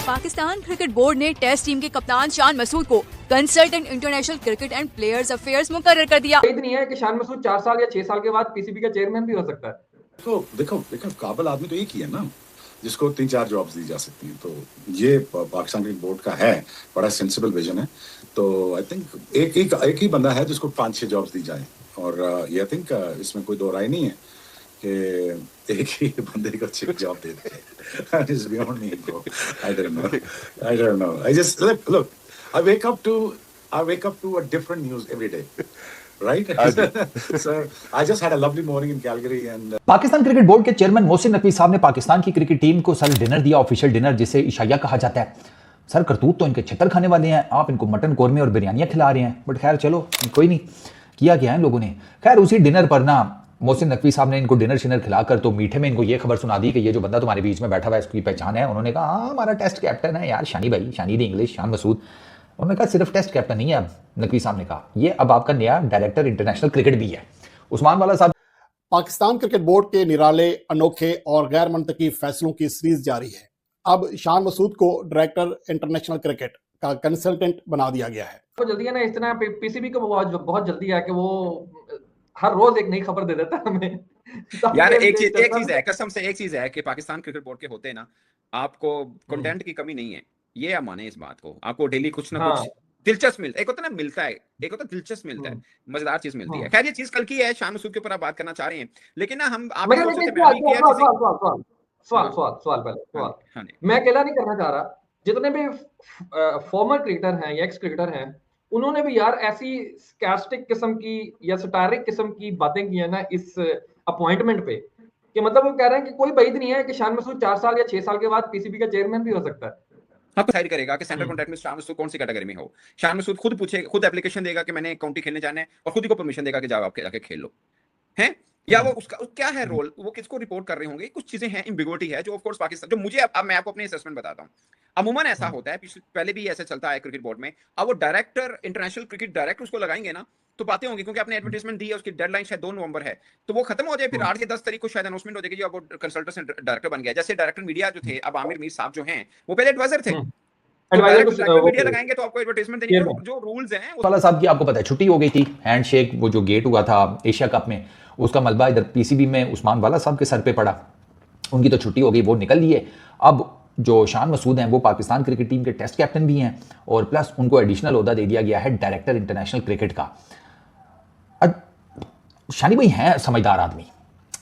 Pakistan cricket board ने test team के कप्तान शान मसूद को consultant international cricket and players affairs मुकर्रर कर दिया। नहीं है कि शान मसूद 4 साल या 6 साल के बाद पीसीबी का चेयरमैन भी हो सकता है। तो देखो काबिल आदमी तो एक ही है ना जिसको 3-4 जॉब्स दी जा सकती हैं। तो ये पाकिस्तान क्रिकेट बोर्ड का है बड़ा सेंसिबल विजन है। तो आई थिंक एक ही बंदा है जिसको 5-6 जॉब्स दी जाए और ये आई थिंक इसमें कोई दो राय नहीं है कि एक ही बंदे को 6 job they they. It's beyond me, bro. I don't know. I just look. I wake up to a different news every day. Right? So I just had a lovely morning in Calgary and Pakistan cricket board के chairman Mohsin Naqvi साहब ने पाकिस्तान की cricket team को sir dinner दिया, official dinner जिसे इशाया कहा जाता है। सर करतूत तो इनके छितर खाने वाले हैं, आप इनको मटन कोरमे और बिरयानियां खिला रहे हैं, बट खैर चलो कोई नहीं, किया गया है लोगों ने। खैर उसी डिनर पर ना मोहसिन नकवी साहब ने इनको डिनर शिनर खिलाकर तो मीठे में इनको ये खबर सुना दी कि ये जो बंदा तुम्हारे बीच में बैठा हुआ है इसकी पहचान है। उन्होंने कहा हाँ हमारा टेस्ट कैप्टन है यार शानी भाई, शानी दी इंग्लिश, शान मसूद। उन्होंने कहा सिर्फ टेस्ट कैप्टन नहीं है, अब नकवी साहब ने कहा ये अब आपका नया डायरेक्टर इंटरनेशनल क्रिकेट भी है। उस्मान वाला साहब। पाकिस्तान क्रिकेट बोर्ड के निराले, अनोखे और गैर मंतकी फैसलों की सीरीज जारी है। अब शान मसूद को डायरेक्टर इंटरनेशनल क्रिकेट का कंसल्टेंट बना दिया गया है। तो जल्दी है ना, इस तरह पीसीबी को बहुत जल्दी है कि वो हर रोज एक नई खबर दे देता है हमें। यार एक चीज है, कसम से एक चीज है कि पाकिस्तान क्रिकेट बोर्ड के होते ना आपको कंटेंट की कमी नहीं है, ये आप माने इस बात को। आपको डेली कुछ ना कुछ दिलचस्प मिलता है, एक होता है ना मिलता है, एक होता है दिलचस्प मिलता है, मजेदार चीज मिलती है। खैर ये चीज कल की है, शान मसूद के ऊपर आप बात करना चाह रहे हैं, लेकिन ना हम आप सवाल मैं अकेला नहीं करना चाह रहा। जितने भी फॉर्मर क्रिकेटर हैं या एक्स क्रिकेटर हैं उन्होंने भी यार ऐसी स्कैस्टिक किस्म की या सटारिक किस्म की बातें की है ना इस अपॉइंटमेंट पे कि मतलब वो कह रहे हैं कि कोई बैद नहीं है कि शान मसूद 4 साल या 6 साल के बाद पीसीबी का चेयरमैन भी हो सकता है। आपको डिसाइड करेगा कि सेंट्रल कॉन्ट्रैक्ट में शान मसूद कौन सी कैटेगरी में हो। शान मसूद खुद पूछे, खुद एप्लीकेशन देगा कि मैंने काउंटी खेलने जाना है और खुद ही को परमिशन देगा कि जाओ आप जाके खेल लो, हैं? या वो उसका क्या है रोल, वो किसको रिपोर्ट कर रहे होंगे, कुछ चीजें हैं, एम्बिग्युइटी है जो ऑफ कोर्स पाकिस्तान, जो मुझे अब मैं आपको अपनी असेसमेंट बताता हूं। अमूमन ऐसा होता है, पहले भी ऐसे चलता है क्रिकेट बोर्ड में। अब वो डायरेक्टर, इंटरनेशनल क्रिकेट डायरेक्टर उसको लगाएंगे ना तो बातें होंगी, क्योंकि आपने एडवर्टाइजमेंट दी है, उसकी डेडलाइन शायद 2 नवंबर है, तो वो खत्म हो जाए फिर 8 या 10 तारीख को शायद अनाउंसमेंट हो जाएगी अब वो कंसल्टेंट डायरेक्टर बन गया। जैसे डायरेक्टर मीडिया जो थे, अब आमिर मीर साहब जो हैं वो पहले एडवाइजर थे, मीडिया लगाएंगे तो आपको एडवर्टाइजमेंट देनी है, जो रूल्स हैं। वाला साहब की आपको पता है छुट्टी हो गई थी, हैंडशेक वो जो गेट हुआ था एशिया कप में उसका मलबा इधर पीसीबी में उस्मान वाला साहब के सर पे पड़ा, उनकी तो छुट्टी हो गई, वो निकल लिए। अब जो शान मसूद हैं वो पाकिस्तान क्रिकेट टीम के टेस्ट कैप्टन भी हैं और प्लस उनको एडिशनल ओहदा दे दिया गया है डायरेक्टर इंटरनेशनल क्रिकेट का। शानी भाई हैं समझदार आदमी,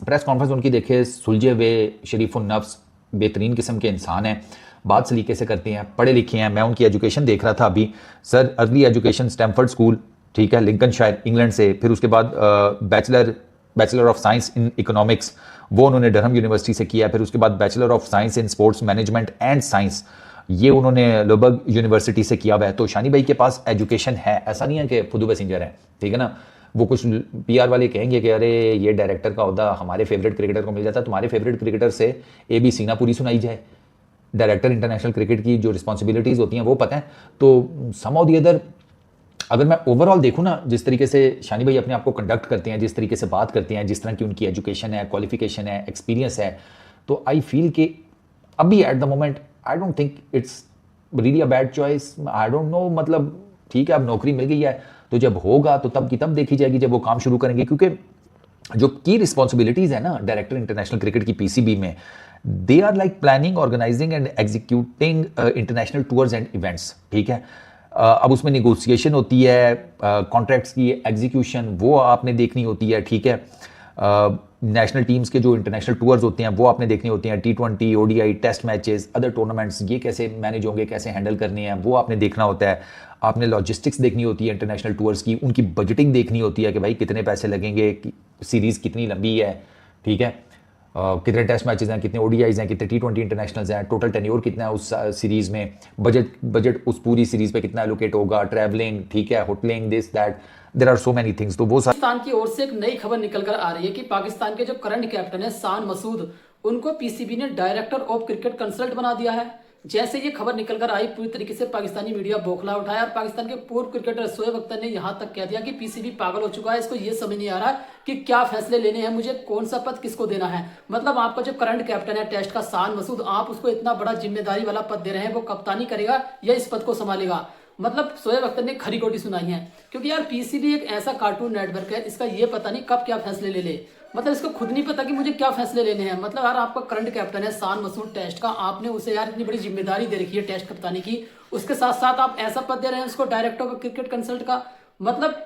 प्रेस कॉन्फ्रेंस उनकी देखे, सुलझे हुए, शरीफुन नफ्स, बेहतरीन किस्म के इंसान हैं, बात सलीके से करते हैं, पढ़े लिखे हैं। मैं उनकी एजुकेशन देख रहा था अभी, sir early education Stamford school, ठीक है, लिंकनशायर इंग्लैंड से, फिर उसके बाद bachelor of science in economics वो उन्होंने डरहम यूनिवर्सिटी से किया, फिर उसके बाद bachelor of science in sports management and science ये उन्होंने लोबर्ग यूनिवर्सिटी से किया हुआ है। तो शानी भाई के पास एजुकेशन है, ऐसा नहीं है कि फुदू पैसेंजर है, ठीक है ना। वो कुछ पीआर वाले कहेंगे कि अरे ये डायरेक्टर का ओहदा हमारे फेवरेट क्रिकेटर को मिल जाता है, तुम्हारे फेवरेट क्रिकेटर से ABC ना पूरी सुनाई जाए, डायरेक्टर इंटरनेशनल क्रिकेट की जो रिस्पॉन्सिबिलिटीज़ होती हैं वो पता है। तो सम ऑफ द अदर अगर मैं ओवरऑल देखूँ ना, जिस तरीके से शानी भाई अपने आप को कंडक्ट करते हैं, जिस तरीके से बात करते हैं, जिस तरह की उनकी एजुकेशन है, क्वालिफिकेशन है, एक्सपीरियंस है, तो आई फील कि अभी at the moment I don't think it's really a bad choice. I don't know, मतलब ठीक है अब नौकरी मिल गई है तो जब होगा तो तब की तब देखी जाएगी जब वो काम शुरू करेंगे, क्योंकि जो की रिस्पॉन्सिबिलिटीज़ है ना डायरेक्टर इंटरनेशनल क्रिकेट की पीसीबी में, they are like planning, organising and executing international tours and events, ठीक है। अब उसमें निगोसिएशन होती है, कॉन्ट्रैक्ट्स की एग्जीक्यूशन वो आपने देखनी होती है, ठीक है। नेशनल टीम्स के जो इंटरनेशनल टूर्स होते हैं वो आपने देखने होते हैं, T20, ODI, test matches, other tournaments, ये कैसे मैनेज होंगे, कैसे हैंडल करने हैं वो आपने देखना होता है। आपने लॉजिस्टिक्स देखनी होती है इंटरनेशनल टूर्स की, उनकी बजटिंग देखनी होती है कि भाई कितने पैसे लगेंगे, सीरीज़ कितनी लंबी है, ठीक है, कितने टेस्ट मैचेस हैं, कितने ODIs हैं, कितने T20 इंटरनेशनल्स हैं, टोटल टेन्योर कितना है उस सीरीज़ में, बजट उस पूरी सीरीज़ पे कितना एलोकेट होगा, ट्रैवलिंग, ठीक है, hotelling, this that, there are so many things. तो वो पाकिस्तान की ओर से एक नई खबर निकल कर आ रही है कि पाकिस्तान के जो करंट कैप्टन है शान मसूद, उनको पीसीबी ने डायरेक्टर ऑफ क्रिकेट कंसल्ट बना दिया है। जैसे ये खबर निकल कर आई, पूरी तरीके से पाकिस्तानी मीडिया बौखला उठाया और पाकिस्तान के पूर्व क्रिकेटर शोएब अख्तर ने यहां तक कह दिया कि पीसीबी पागल हो चुका है, इसको ये समझ नहीं आ रहा कि क्या फैसले लेने हैं, मुझे कौन सा पद किसको देना है। मतलब आपका जो करंट कैप्टन है टेस्ट का शान मसूद, आप उसको इतना बड़ा जिम्मेदारी वाला पद दे रहे हैं, वो कप्तानी करेगा या इस पद को संभालेगा। मतलब शोएब अख्तर ने खरी खोटी सुनाई है, क्योंकि यार पीसीबी एक ऐसा कार्टून नेटवर्क है, इसका ये पता नहीं कब क्या फैसले ले ले। मतलब इसको खुद नहीं पता कि मुझे क्या फैसले लेने हैं। मतलब यार आपका करंट कैप्टन है शान मसूद टेस्ट का, आपने उसे यार इतनी बड़ी जिम्मेदारी दे रखी है टेस्ट कप्तानी की, उसके साथ साथ आप ऐसा पद दे रहे हैं उसको, डायरेक्टर ऑफ क्रिकेट कंसल्ट का। मतलब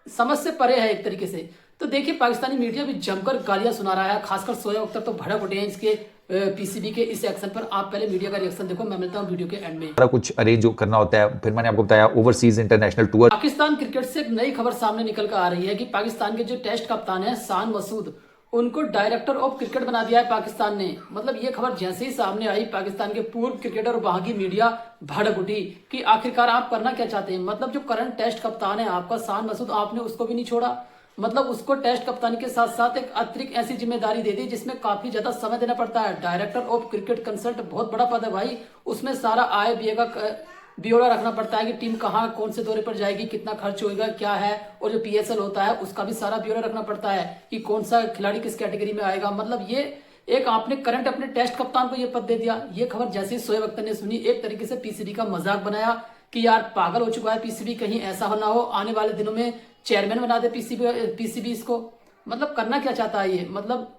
समझ से परे है एक तरीके से। तो देखिए पाकिस्तानी मीडिया भी जमकर गालियां सुना रहा है, खासकर शोएब अख्तर तो भड़क उठे हैं इसके पीसीबी के इस एक्शन पर। आप पहले मीडिया का रिएक्शन देखो, मैं मिलता हूं वीडियो के एंड में। सारा कुछ अरेंज करना होता है, फिर मैंने आपको बताया overseas international tour. Pakistan cricket से एक नई खबर सामने निकल कर आ रही है कि पाकिस्तान के जो टेस्ट कप्तान है शान मसूद, उनको डायरेक्टर ऑफ क्रिकेट बना दिया है पाकिस्तान ने। मतलब ये खबर जैसे ही सामने आई, पाकिस्तान के पूर्व क्रिकेटर और वहां की मीडिया भड़क उठी कि आखिरकार आप करना क्या चाहते हैं। मतलब जो करंट टेस्ट कप्तान है आपका शान मसूद, आपने उसको भी नहीं छोड़ा। मतलब उसको टेस्ट कप्तानी के साथ साथ एक अतिरिक्त ऐसी जिम्मेदारी दे दी जिसमें काफी ज्यादा समय देना पड़ता है। डायरेक्टर ऑफ क्रिकेट कंसल्ट बहुत बड़ा पद है भाई, उसमें सारा आय व्यय का ब्यौरा रखना पड़ता है कि टीम कहाँ कौन से दौरे पर जाएगी, कितना खर्च होगा, क्या है, और जो पीएसएल होता है उसका भी सारा ब्यौरा रखना पड़ता है कि कौन सा खिलाड़ी किस कैटेगरी में आएगा। मतलब ये एक आपने करंट अपने टेस्ट कप्तान को ये पद दे दिया। ये खबर जैसे ही शोएब अख्तर ने सुनी, एक तरीके से पीसीबी का मजाक बनाया कि यार पागल हो चुका है पीसीबी, कहीं ऐसा हो ना हो आने वाले दिनों में चेयरमैन बना दे पीसीबी इसको। मतलब करना क्या चाहता है ये। मतलब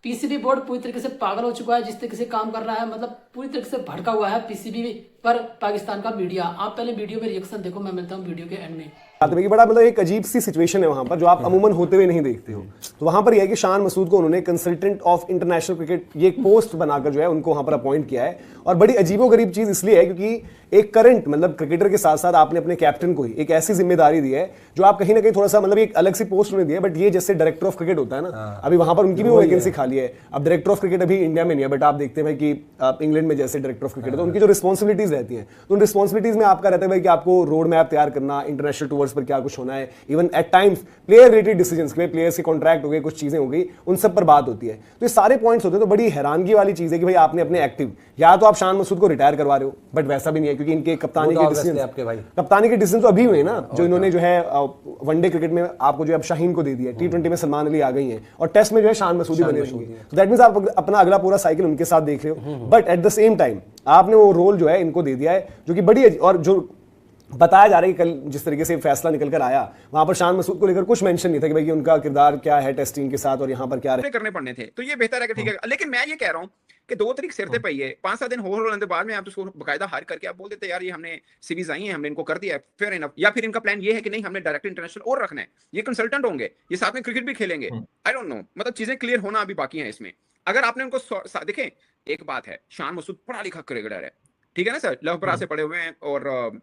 पीसीबी बोर्ड पूरी तरीके से पागल हो चुका है जिस तरीके से काम कर रहा है। मतलब पूरी तरीके से भड़का हुआ है पीसीबी पर पाकिस्तान का मीडिया। आप पहले वीडियो में रिएक्शन देखो, मैं मिलता हूँ वीडियो के एंड में। बड़ा मतलब एक अजीब सी सिचुएशन है वहां पर जो आप अमूमन होते हुए नहीं देखते हो। तो वहां पर यह है कि शान मसूद को उन्होंने कंसल्टेंट ऑफ इंटरनेशनल क्रिकेट ये एक पोस्ट बनाकर जो है उनको वहां पर अपॉइंट किया है। और बड़ी अजीबोगरीब चीज इसलिए है क्योंकि एक करंट मतलब क्रिकेटर के साथ साथ आपने अपने कैप्टन को ही एक ऐसी जिम्मेदारी दी है जो आप कहीं ना कहीं थोड़ा सा मतलब एक अलग सी पोस्ट उन्हें दी है। बट ये जैसे डायरेक्टर ऑफ क्रिकेट होता है ना, अभी वहां पर उनकी भी वैकेंसी खाली है। अब डायरेक्टर ऑफ क्रिकेट अभी इंडिया में नहीं है, बट आप देखते हैं कि इंग्लैंड में जैसे डायरेक्टर ऑफ क्रिकेट है तो उनकी जो रिस्पॉन्सिबिलिटीज रहती हैं, तो उन रिस्पॉन्सिबिलिटीज में आपका रहता है कि आपको रोड मैप तैयार करना, इंटरनेशनल टूर्स पर क्या कुछ होना है, even at times player related decisions के प्लेयर्स के कॉन्ट्रैक्ट हो गए, कुछ चीजें हो गई, उन सब पर बात होती है। तो ये सारे पॉइंट्स होते हैं। तो बड़ी हैरानगी वाली चीज है कि भाई आपने अपने एक्टिव, या तो आप शान मसूद को रिटायर करवा रहे हो, बट वैसा भी नहीं है क्योंकि इनके कप्तानी के डिसीजन तो अभी हुए ना, जो इन्होंने जो है वनडे क्रिकेट में आपको जो है अब शाहीन को दे दिया, T20 में सलमान अली आ गई हैं और टेस्ट में जो है शान मसूदी बने रहेंगे। तो दैट मींस आप अपना अगला पूरा साइकिल उनके साथ देख रहे हो। But at the same time आपने वो रोल जो है इनको दे दिया है जो कि बड़ी, और जो बताया जा रहा है कि कल जिस तरीके से फैसला निकल कर आया वहां पर शान मसूद को लेकर कुछ मेंशन नहीं था कि भाई उनका किरदार क्या है टेस्ट टीम के साथ और यहाँ पर क्या करने पड़ने थे। तो ये बेहतर है कि ठीक है, लेकिन मैं ये कह रहा हूँ कि 2 तारीख सिर पे पई है, 5-7 दिन होने के बाद में आप उसको बकायदा हायर करके आप बोल देते यार ये हमने सीरीज आई है, हमने इनको कर दिया है, फेयर इनफ। या फिर इनका प्लान ये है कि नहीं हमने डायरेक्टर इंटरनेशनल और रखना है, ये कंसल्टेंट होंगे, ये साथ में क्रिकेट भी खेलेंगे। आई डोंट नो, मतलब चीजें क्लियर होना अभी बाकी है इसमें। अगर आपने उनको देखें, एक बात है, शान मसूद पढ़ा लिखा क्रिकेटर है, ठीक है ना सर, लवपरा से पढ़े हुए हैं और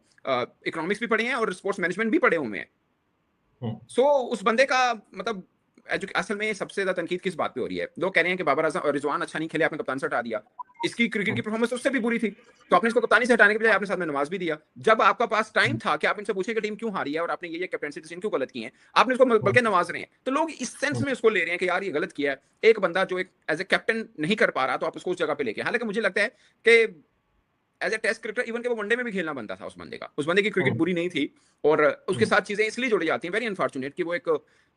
इकोनॉमिक्स भी पढ़े हैं और स्पोर्ट्स मैनेजमेंट भी पढ़े हुए हैं। सो उस बंदे का मतलब असल में सबसे ज्यादा तनकीद किस बात पे हो रही है? लोग कह रहे हैं कि बाबर आजम और रिजवान अच्छा नहीं खेले, आपने कप्तान से हटा दिया, इसकी क्रिकेट की परफॉर्मेंस उससे भी बुरी थी, तो आपने इसको कप्तानी से हटाने के बजाय आपने साथ में नवाज भी दिया। जब आपका पास टाइम था कि आप इनसे पूछें कि टीम क्यों हारी है और आपने ये कैप्टनसी डिसीजन क्यों गलत किए हैं, आपने उसको बल्कि नवाज रहे हैं। तो लोग इस सेंस में उसको ले रहे हैं कि यार ये गलत किया है, एक बंदा जो एक एज ए कैप्टन नहीं कर पा रहा तो आप उसको उस जगह पे लेके। हालांकि मुझे लगता है कि as a test cricketer even के वो वनडे में भी खेलना बनता था उस बंदे का, उस बंदे की क्रिकेट बुरी नहीं थी। और उसके साथ चीजें इसलिए जुड़ी जाती हैं, वेरी अनफॉर्चुनेट कि वो एक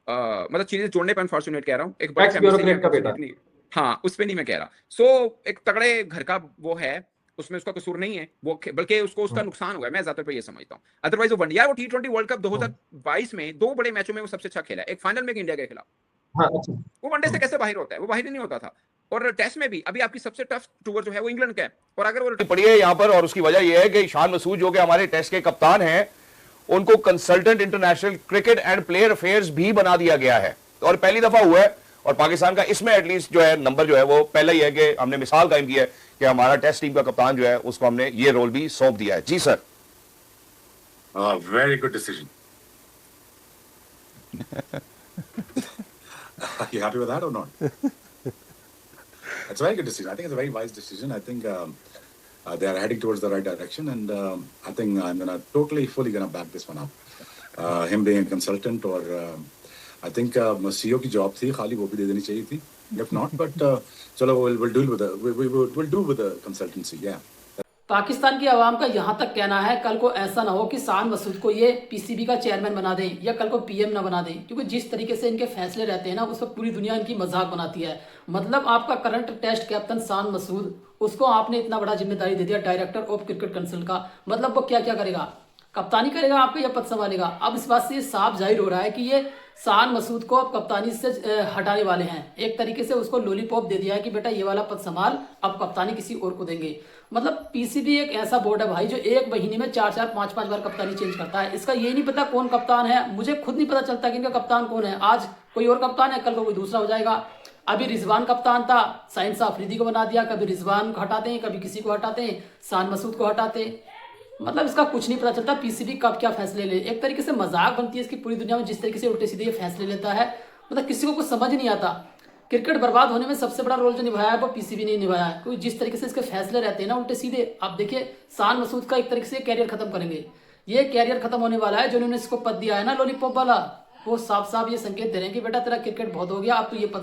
मतलब चीजें जोड़ने पर अनफॉर्चुनेट कह रहा हूँ, एक बड़े फैमिली का बेटा, हाँ उस पे नहीं मैं कह रहा। सो एक तगड़े घर का वो है, उसमें उसका कसूर नहीं है वो, बल्कि उसको उसका नुकसान हुआ है, मैं ज्यादातर पे ये समझता हूँ। अदरवाइज वो वनडे, यार वो T20 वर्ल्ड कप 2022 में 2 बड़े मैचों में वो सबसे अच्छा खेला, एक फाइनल में इंडिया के खिलाफ। वो वनडे से कैसे बाहर होता है? वो बाहर ही नहीं होता था। और टेस्ट में भी अभी आपकी सबसे टफ टूर जो है वो इंग्लैंड का है, और अगर वो पड़ी है यहाँ पर, और उसकी वजह यह है कि शान मसूद जो कि हमारे टेस्ट के कप्तान हैं, उनको consultant international cricket and player affairs भी बना दिया गया है, और पहली दफा हुआ है। और पाकिस्तान का इसमें एटलीस्ट जो है नंबर जो है वो पहला ही है कि हमने मिसाल कायम की है कि हमारा टेस्ट टीम का कप्तान जो है उसको हमने ये रोल भी सौंप दिया है। जी sir, very good decision. You happy with that or not? It's a very good decision. I think it's a very wise decision. I think they are heading towards the right direction, and I think I'm fully gonna back this one up. Him being a consultant, or I think CEO की job थी, खाली वो भी दे देनी चाहिए थी. If not, but चलो we'll deal with the consultancy. Yeah. Pakistan की आवाम का यहाँ तक कहना है कल को ऐसा ना हो कि शान मसूद को ये पीसीबी का चेयरमैन बना दें या कल को पीएम ना बना दें, क्योंकि जिस तरीके से इनके फैसले रहते हैं ना उस पर पूरी दुनिया इनकी मजाक बनाती है। मतलब आपका current test captain Shan Masood, उसको आपने इतना बड़ा जिम्मेदारी दे दिया डायरेक्टर ऑफ क्रिकेट काउंसिल का, मतलब वो क्या क्या करेगा, कप्तानी करेगा आपका या पद संभालेगा। अब इस बात से ये साफ जाहिर हो रहा है कि ये शान मसूद को अब कप्तानी से हटाने वाले हैं। एक तरीके से उसको लॉलीपॉप दे दिया है कि बेटा ये वाला पद संभाल, अब कप्तानी किसी और को देंगे। मतलब पीसीबी एक ऐसा बोर्ड है भाई जो एक महीने में 4-4, 5-5 बार कप्तानी चेंज करता है। इसका ये नहीं पता कौन कप्तान है, मुझे खुद नहीं पता चलता कि इनका कप्तान कौन है। आज कोई और कप्तान है, कल को कोई दूसरा हो जाएगा। अभी रिजवान कप्तान था, साइंस अफरीदी को बना दिया, कभी रिजवान को हटाते हैं, कभी किसी को हटाते हैं, शान मसूद को हटाते। मतलब इसका कुछ नहीं पता चलता पीसीबी कब क्या फैसले ले। एक तरीके से मजाक बनती है इसकी पूरी दुनिया में, जिस तरीके से उल्टे सीधे ये फैसले लेता है। मतलब किसी को कुछ समझ नहीं आता। क्रिकेट बर्बाद होने में सबसे बड़ा रोल जो निभाया है वो पीसीबी ने निभाया है, क्योंकि जिस तरीके से इसके फैसले रहते हैं ना उल्टे सीधे। आप देखिए शान मसूद का एक तरीके से कैरियर खत्म करेंगे, ये कैरियर खत्म होने वाला है। जो उन्होंने इसको पद दिया है ना लॉलीपॉप वाला, वो साफ साफ ये संकेत दे रहे हैं कि बेटा तेरा क्रिकेट बहुत हो गया, अब तो ये पद